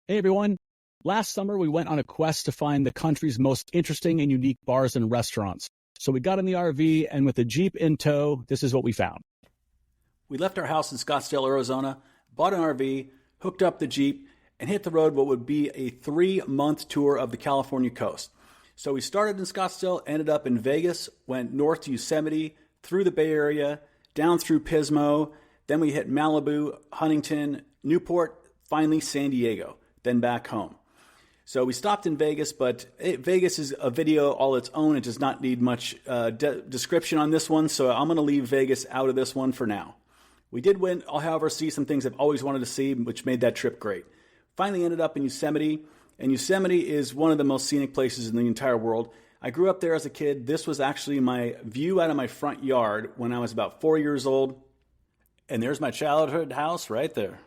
Hey everyone. Last summer, we went on a quest to find the country's most interesting and unique bars and restaurants. So we got in the RV, and with the Jeep in tow, this is what we found. We left our house in Scottsdale, Arizona, bought an RV, hooked up the Jeep, and hit the road what would be a 3-month tour of the California coast. So we started in Scottsdale, ended up in Vegas, went north to Yosemite, through the Bay Area, down through Pismo, then we hit Malibu, Huntington, Newport, finally San Diego, then back home. So we stopped in Vegas, but Vegas is a video all its own. It does not need much description on this one, so I'm going to leave Vegas out of this one for now. We did win, however, see some things I've always wanted to see, which made that trip great. Finally ended up in Yosemite, and Yosemite is one of the most scenic places in the entire world. I grew up there as a kid. This was actually my view out of my front yard when I was about 4 years old, and there's my childhood house right there.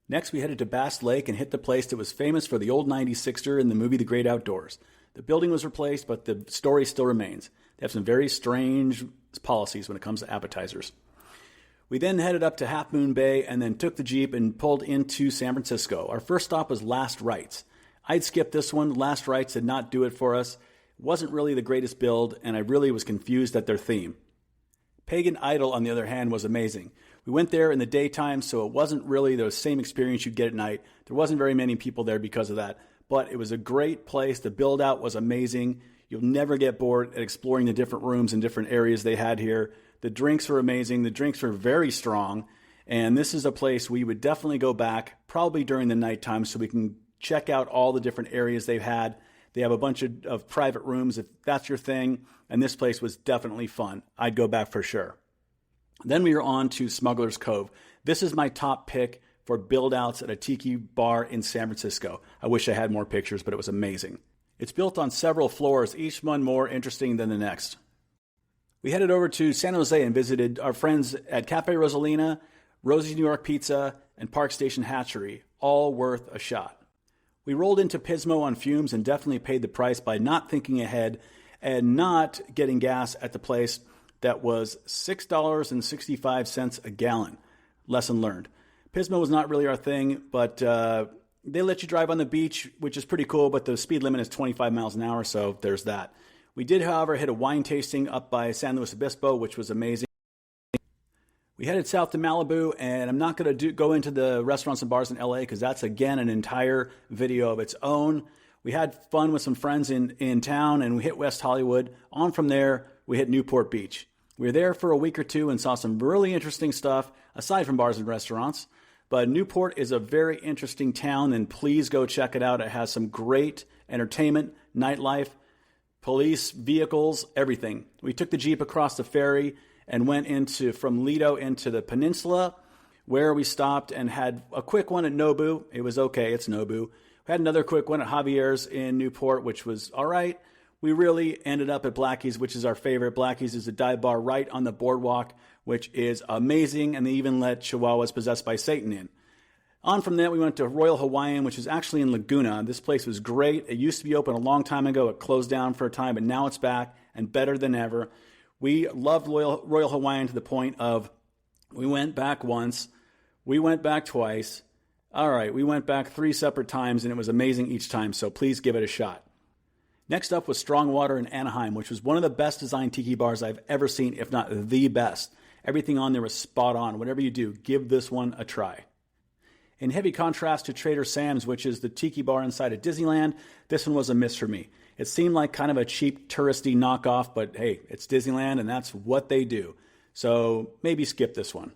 Next, we headed to Bass Lake and hit the place that was famous for the old 90s Sixer in the movie The Great Outdoors. The building was replaced, but the story still remains. They have some very strange policies when it comes to appetizers. We then headed up to Half Moon Bay and then took the Jeep and pulled into San Francisco. Our first stop was Last Rites. I'd skipped this one. Last Rites did not do it for us. It wasn't really the greatest build, and I really was confused at their theme. Pagan Idol, on the other hand, was amazing. We went there in the daytime, so it wasn't really the same experience you'd get at night. There wasn't very many people there because of that, but it was a great place. The build out was amazing. You'll never get bored at exploring the different rooms and different areas they had here. The drinks were amazing. The drinks were very strong, and this is a place we would definitely go back, probably during the nighttime, so we can check out all the different areas they've had. They have a bunch of private rooms if that's your thing, and this place was definitely fun. I'd go back for sure. Then we were on to Smuggler's Cove. This is my top pick for build-outs at a tiki bar in San Francisco. I wish I had more pictures, but it was amazing. It's built on several floors, each one more interesting than the next. We headed over to San Jose and visited our friends at Cafe Rosalina, Rosie's New York Pizza, and Park Station Hatchery, all worth a shot. We rolled into Pismo on fumes and definitely paid the price by not thinking ahead and not getting gas at the place that was $6.65 a gallon. Lesson learned. Pismo was not really our thing, but they let you drive on the beach, which is pretty cool, but the speed limit is 25 miles an hour, so there's that. We did, however, hit a wine tasting up by San Luis Obispo, which was amazing. We headed south to Malibu, and I'm not going to go into the restaurants and bars in LA because that's, again, an entire video of its own. We had fun with some friends in town, and we hit West Hollywood. On from there, we hit Newport Beach. We were there for a week or two and saw some really interesting stuff, aside from bars and restaurants. But Newport is a very interesting town, and please go check it out. It has some great entertainment, nightlife, police, vehicles, everything. We took the Jeep across the ferry and went from Lido into the peninsula, where we stopped and had a quick one at Nobu. It was okay, it's Nobu. We had another quick one at Javier's in Newport, which was all right. We really ended up at Blackie's, which is our favorite. Blackie's is a dive bar right on the boardwalk, which is amazing, and they even let Chihuahuas possessed by Satan in. On from that, we went to Royal Hawaiian, which is actually in Laguna. This place was great. It used to be open a long time ago. It closed down for a time, but now it's back and better than ever. We loved Royal Hawaiian to the point of we went back once, we went back twice. All right, we went back 3 separate times, and it was amazing each time, so please give it a shot. Next up was Strong Water in Anaheim, which was one of the best designed tiki bars I've ever seen, if not the best. Everything on there was spot on. Whatever you do, give this one a try. In heavy contrast to Trader Sam's, which is the tiki bar inside of Disneyland, this one was a miss for me. It seemed like kind of a cheap, touristy knockoff, but hey, it's Disneyland and that's what they do. So maybe skip this one.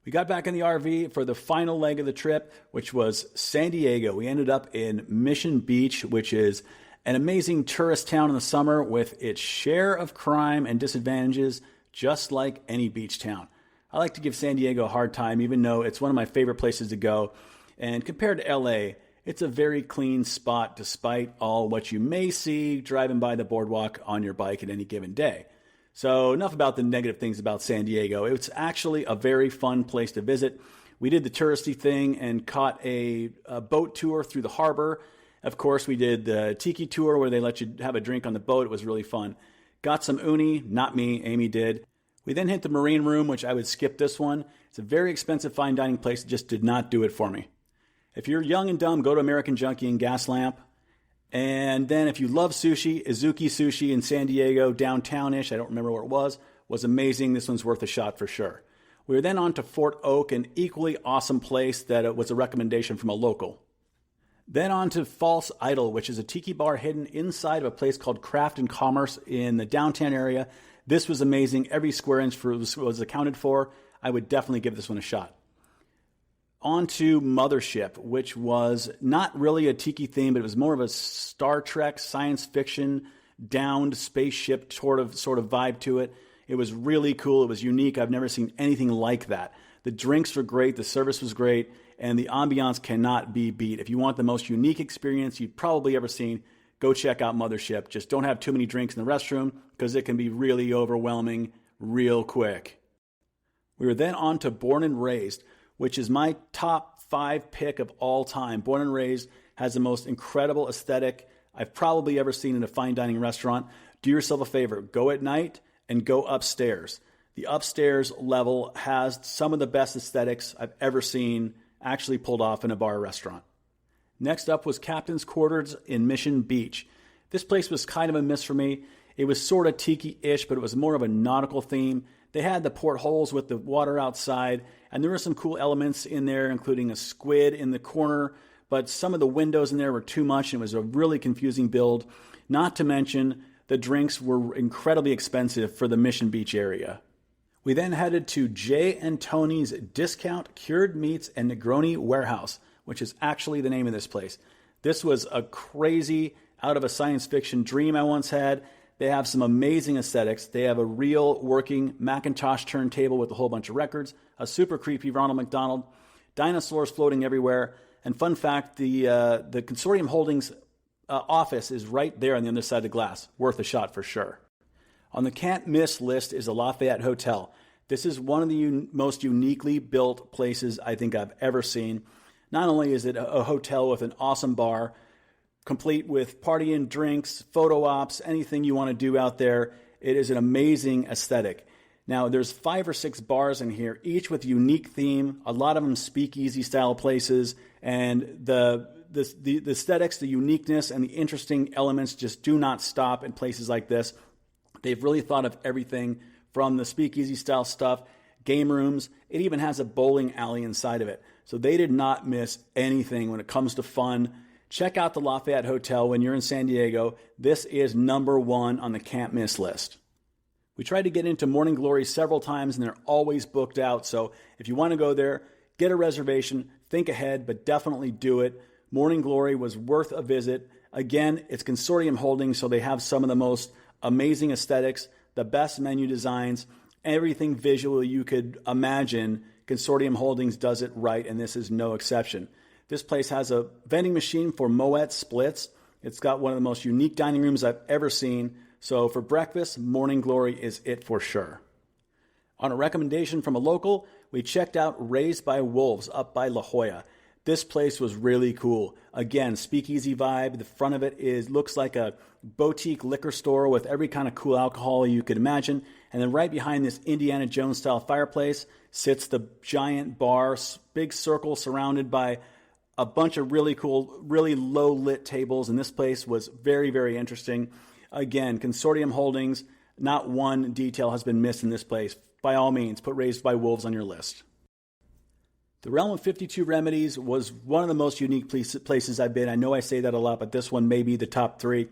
We got back in the RV for the final leg of the trip, which was San Diego. We ended up in Mission Beach, which is an amazing tourist town in the summer with its share of crime and disadvantages, just like any beach town. I like to give San Diego a hard time, even though it's one of my favorite places to go. And compared to LA, it's a very clean spot despite all what you may see driving by the boardwalk on your bike at any given day. So enough about the negative things about San Diego. It's actually a very fun place to visit. We did the touristy thing and caught a boat tour through the harbor. Of course, we did the tiki tour where they let you have a drink on the boat. It was really fun. Got some uni, not me, Amy did. We then hit the Marine Room, which I would skip this one. It's a very expensive fine dining place. It just did not do it for me. If you're young and dumb, go to American Junkie and Gaslamp. And then if you love sushi, Izuki Sushi in San Diego, downtown-ish, I don't remember where it was amazing. This one's worth a shot for sure. We were then on to Fort Oak, an equally awesome place that it was a recommendation from a local. Then on to False Idol, which is a tiki bar hidden inside of a place called Craft and Commerce in the downtown area. This was amazing. Every square inch was accounted for. I would definitely give this one a shot. On to Mothership, which was not really a tiki theme, but it was more of a Star Trek science fiction downed spaceship sort of vibe to it. It was really cool. It was unique. I've never seen anything like that. The drinks were great. The service was great. And the ambiance cannot be beat. If you want the most unique experience you've probably ever seen, go check out Mothership. Just don't have too many drinks in the restroom because it can be really overwhelming real quick. We were then on to Born and Raised, which is my top 5 pick of all time. Born and Raised has the most incredible aesthetic I've probably ever seen in a fine dining restaurant. Do yourself a favor. Go at night and go upstairs. The upstairs level has some of the best aesthetics I've ever seen actually pulled off in a bar or restaurant. Next up was Captain's Quarters in Mission Beach. This place was kind of a miss for me. It was sort of tiki-ish, but it was more of a nautical theme. They had the portholes with the water outside, and there were some cool elements in there, including a squid in the corner, but some of the windows in there were too much, and it was a really confusing build. Not to mention, the drinks were incredibly expensive for the Mission Beach area. We then headed to Jay and Tony's Discount Cured Meats and Negroni Warehouse, which is actually the name of this place. This was a crazy, out of a science fiction dream I once had. They have some amazing aesthetics. They have a real working Macintosh turntable with a whole bunch of records, a super creepy Ronald McDonald, dinosaurs floating everywhere, and fun fact, the Consortium Holdings office is right there on the other side of the glass. Worth a shot for sure. On the can't miss list is the Lafayette Hotel. This is one of the most uniquely built places I think I've ever seen. Not only is it a hotel with an awesome bar, complete with party and drinks, photo ops, anything you want to do out there, it is an amazing aesthetic. Now, there's 5 or 6 bars in here, each with unique theme, a lot of them speakeasy style places, and the aesthetics, the uniqueness, and the interesting elements just do not stop in places like this. They've really thought of everything from the speakeasy style stuff, game rooms. It even has a bowling alley inside of it. So they did not miss anything when it comes to fun. Check out the Lafayette Hotel when you're in San Diego. This is number 1 on the can't miss list. We tried to get into Morning Glory several times and they're always booked out. So if you want to go there, get a reservation, think ahead, but definitely do it. Morning Glory was worth a visit. Again, it's Consortium Holdings, so they have some of the most amazing aesthetics, the best menu designs, everything visual you could imagine. Consortium Holdings does it right, and this is no exception. This place has a vending machine for Moet splits. It's got one of the most unique dining rooms I've ever seen. So for breakfast, Morning Glory is it for sure. On a recommendation from a local, we checked out Raised by Wolves up by La Jolla. This place was really cool. Again, speakeasy vibe. The front of it looks like a boutique liquor store with every kind of cool alcohol you could imagine. And then right behind this Indiana Jones style fireplace sits the giant bar, big circle surrounded by a bunch of really cool, really low lit tables. And this place was very, very interesting. Again, Consortium Holdings, not one detail has been missed in this place. By all means, put Raised by Wolves on your list. The Realm of 52 Remedies was one of the most unique places I've been. I know I say that a lot, but this one may be the top 3.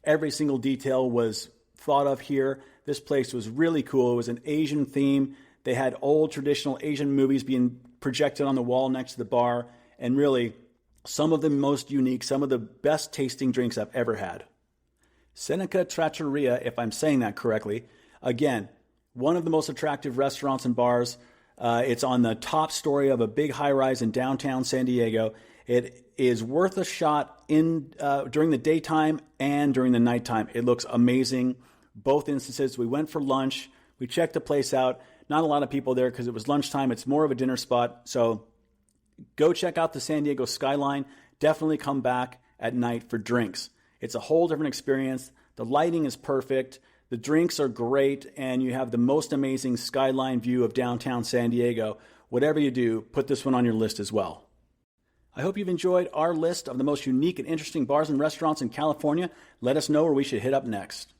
Every single detail was thought of here. This place was really cool. It was an Asian theme. They had old traditional Asian movies being projected on the wall next to the bar. And really, some of the most unique, some of the best tasting drinks I've ever had. Seneca Trattoria, if I'm saying that correctly. Again, one of the most attractive restaurants and bars. It's on the top story of a big high-rise in downtown San Diego. It is worth a shot during the daytime and during the nighttime. It looks amazing. Both instances, we went for lunch. We checked the place out. Not a lot of people there because it was lunchtime. It's more of a dinner spot. So go check out the San Diego skyline. Definitely come back at night for drinks. It's a whole different experience. The lighting is perfect. The drinks are great, and you have the most amazing skyline view of downtown San Diego. Whatever you do, put this one on your list as well. I hope you've enjoyed our list of the most unique and interesting bars and restaurants in California. Let us know where we should hit up next.